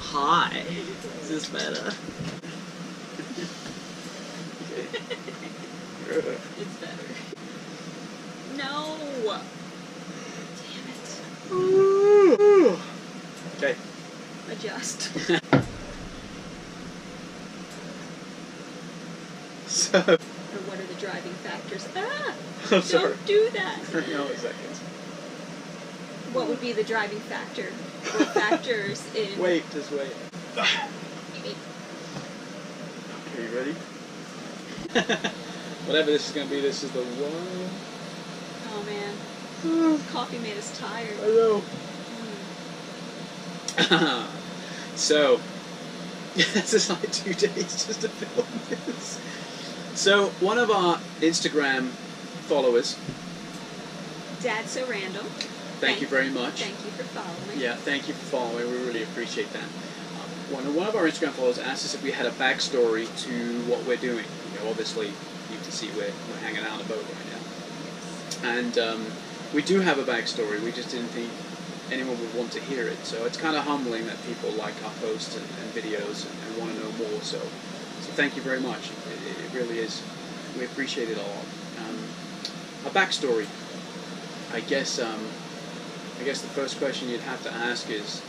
Hi. Is this better? It's better. No! Damn it. Okay. Adjust. So. Or what are the driving factors? Ah! I'm sorry. Don't do that! No, a second. What would be the driving factor? Or factors in... Wait, just wait. Okay, you ready? Whatever this is going to be, this is the one. Oh man. Coffee made us tired. I know. So, this is like 2 days just to film this. So, one of our Instagram followers. Dad's so random. Thank you very much. Thank you for following. Yeah, thank you for following. We really appreciate that. One of our Instagram followers asked us if we had a backstory to what we're doing. You know, obviously, you can see we're hanging out on a boat right now. And we do have a backstory. We just didn't think anyone would want to hear it. So it's kind of humbling that people like our posts and videos and want to know more. So thank you very much. It really is. We appreciate it a lot. A backstory. I guess the first question you'd have to ask is,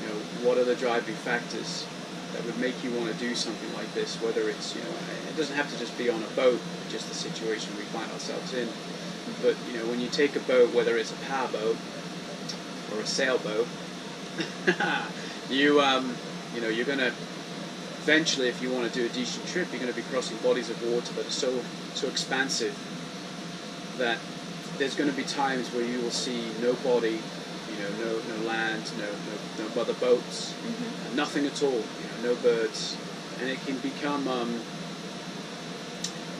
you know, what are the driving factors that would make you want to do something like this? Whether it's, you know, it doesn't have to just be on a boat, just the situation we find ourselves in. But, you know, when you take a boat, whether it's a power boat or a sailboat, you know, you're going to eventually, if you want to do a decent trip, you're going to be crossing bodies of water that are so expansive that there's going to be times where you will see no body, you know, no land, no other boats, nothing at all, you know, no birds, and it can become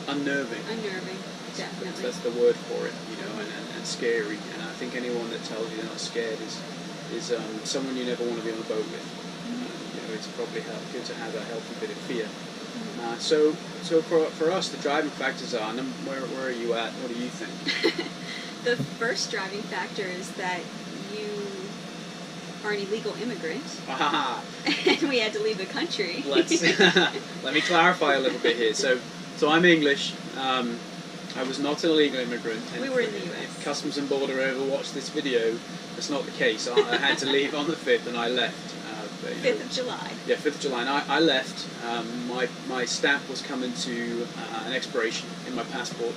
unnerving. Unnerving, definitely. That's the word for it, you know, and scary. And I think anyone that tells you they're not scared is someone you never want to be on a boat with. You know, it's probably good to have a healthy bit of fear. So for us, the driving factors are, where are you at? What do you think? The first driving factor is that you are an illegal immigrant, and we had to leave the country. Let me clarify a little bit here. So I'm English. I was not an illegal immigrant. And we were in the U.S. If Customs and Border ever watched this video, that's not the case. I had to leave on the 5th, and I left. 5th of July. Yeah, 5th of July. And I left. My stamp was coming to an expiration in my passport.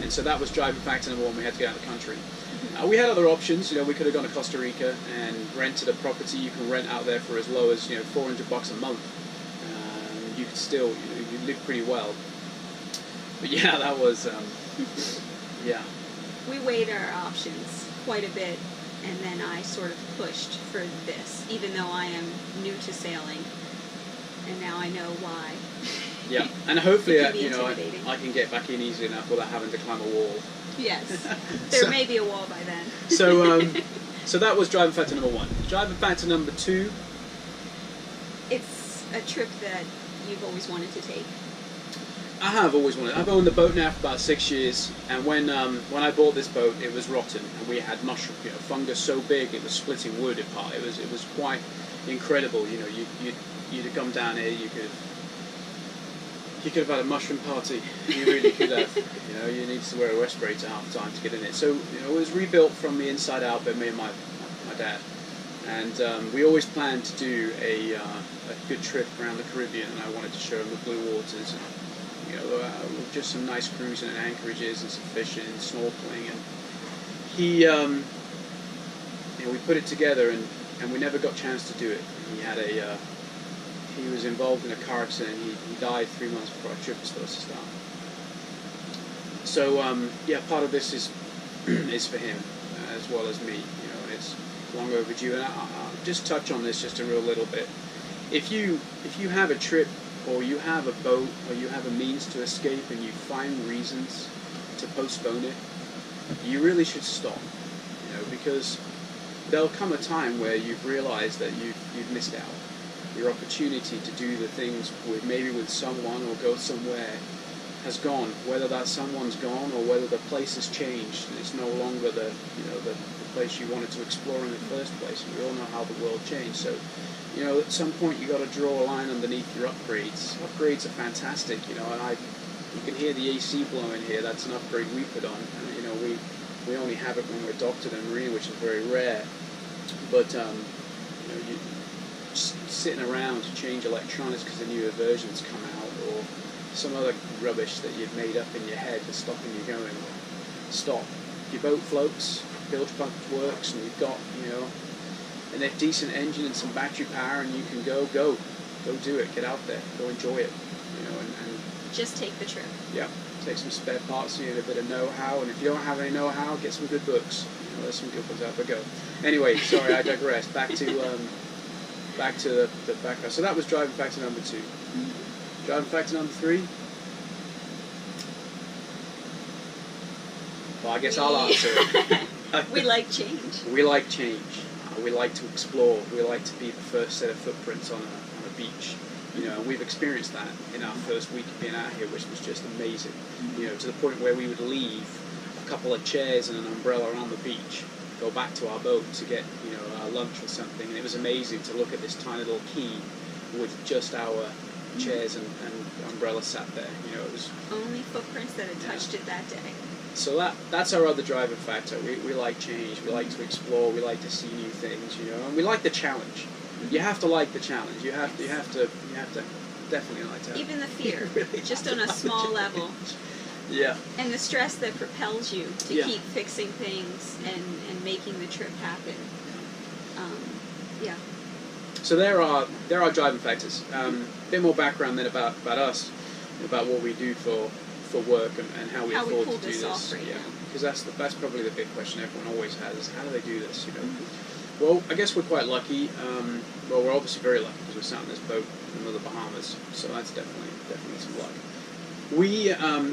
And so that was driving factor number one. We had to get out of the country. We had other options. You know, we could have gone to Costa Rica and rented a property. You can rent out there for as low as, you know, $400 a month. You could still, you know, you live pretty well. But yeah, that was, yeah. We weighed our options quite a bit, and then I sort of pushed for this, even though I am new to sailing, and now I know why. Yeah, and hopefully, you know, I can get back in easy enough without having to climb a wall. Yes, there may be a wall by then. So that was driving factor number one. Driving factor number two. It's a trip that you've always wanted to take. I have always wanted. I've owned the boat now for about 6 years, and when I bought this boat, it was rotten, and we had mushroom, you know, fungus so big it was splitting wood apart. It was quite incredible. You know, you'd have come down here, you could have had a mushroom party. You really could have. You know, you needed to wear a respirator half the time to get in it. So, you know, it was rebuilt from the inside out by me and my dad. And we always planned to do a good trip around the Caribbean, and I wanted to show him the blue waters, and, you know, just some nice cruising and anchorages and some fishing and snorkeling. And he, you know, we put it together, and we never got a chance to do it. He was involved in a car accident. He died 3 months before our trip was supposed to start. So yeah, part of this is for him as well as me. You know, and it's long overdue. And I'll just touch on this just a real little bit. If you have a trip, or you have a boat, or you have a means to escape, and you find reasons to postpone it, you really should stop. You know, because there'll come a time where you've realized that you've missed out. Your opportunity to do the things maybe with someone, or go somewhere has gone, whether that someone's gone or whether the place has changed. It's no longer the place you wanted to explore in the first place. And we all know how the world changed. So, at some point you got to draw a line underneath your upgrades. Upgrades are fantastic, and you can hear the AC blowing here. That's an upgrade we put on. And, we only have it when we're doctored and marine, which is very rare. But you just sitting around to change electronics because the newer versions come out, or some other rubbish that you've made up in your head that's stopping you going. Stop. Your boat floats, bilge pump works, and you've got a decent engine and some battery power, and you can go do it. Get out there, go enjoy it. And just take the trip. Yeah, take some spare parts. You need a bit of know-how, and if you don't have any know-how, get some good books. There's some good ones out there. Go. Anyway, sorry, I digress. Back to the background. So that was driving factor number 2. Mm-hmm. Driving factor number 3. Well, I guess I'll answer it. We like change. We like change. We like to explore. We like to be the first set of footprints on a beach. We've experienced that in our first week of being out here, which was just amazing. To the point where we would leave a couple of chairs and an umbrella on the beach, go back to our boat to get our lunch or something, and it was amazing to look at this tiny little key with just our chairs and umbrella sat there. It was only footprints that had touched it that day. So that's our other driving factor. We like change. We like to explore. We like to see new things. And we like the challenge. You have to like the challenge. You have to definitely like to. Even the fear, really just on a small level. Yeah. And the stress that propels you to Yeah. keep fixing things and making the trip happen. Yeah. So there are driving factors. A bit more background then about us, about what we do for work and how we afford pull to do this this. off right now. Because that's probably the big question everyone always has: is how do they do this? Mm-hmm. Well, I guess we're quite lucky. We're obviously very lucky because we're sat on this boat in the Bahamas, so that's definitely some luck.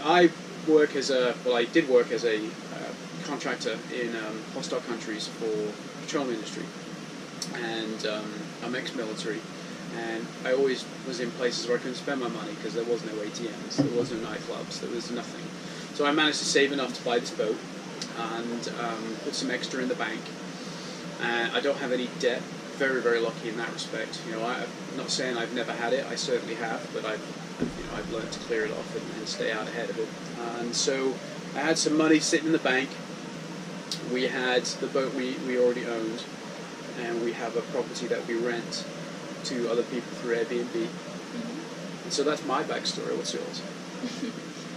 I did work as a contractor in hostile countries for the petroleum industry, and I'm ex-military, and I always was in places where I couldn't spend my money because there was no ATMs, there was no nightclubs, there was nothing. So I managed to save enough to buy this boat and put some extra in the bank. I don't have any debt. Very, very lucky in that respect. I'm not saying I've never had it. I certainly have, but I've learned to clear it off and stay out ahead of it. And so I had some money sitting in the bank. We had the boat we already owned, and we have a property that we rent to other people through Airbnb. Mm-hmm. And so that's my backstory. What's yours?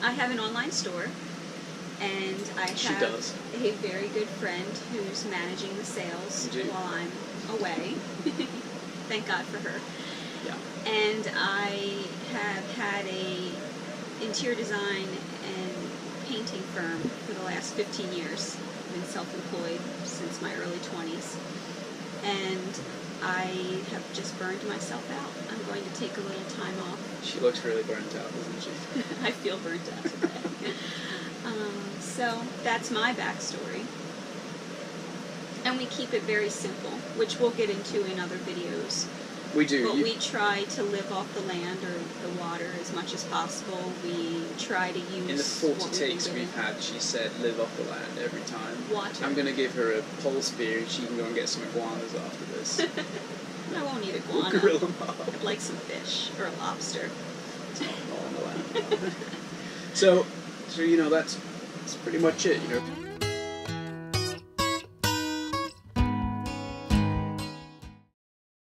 I have an online store, and I have a very good friend who's managing the sales while I'm away. Thank God for her. Yeah. And I have had a interior design and painting firm for the last 15 years. I've been self-employed since my early 20s. And I have just burned myself out. I'm going to take a little time off. She looks really burnt out, doesn't she? I feel burnt out today. So that's my backstory. And we keep it very simple, which we'll get into in other videos. We do. But we try to live off the land or the water as much as possible. We try to use in the 40 takes we've had, she said live off the land every time. Water. I'm going to give her a pole spear and she can go and get some iguanas after this. I won't eat iguana. We'll grill them up. I'd like some fish or a lobster. Not on the land. So that's pretty much it.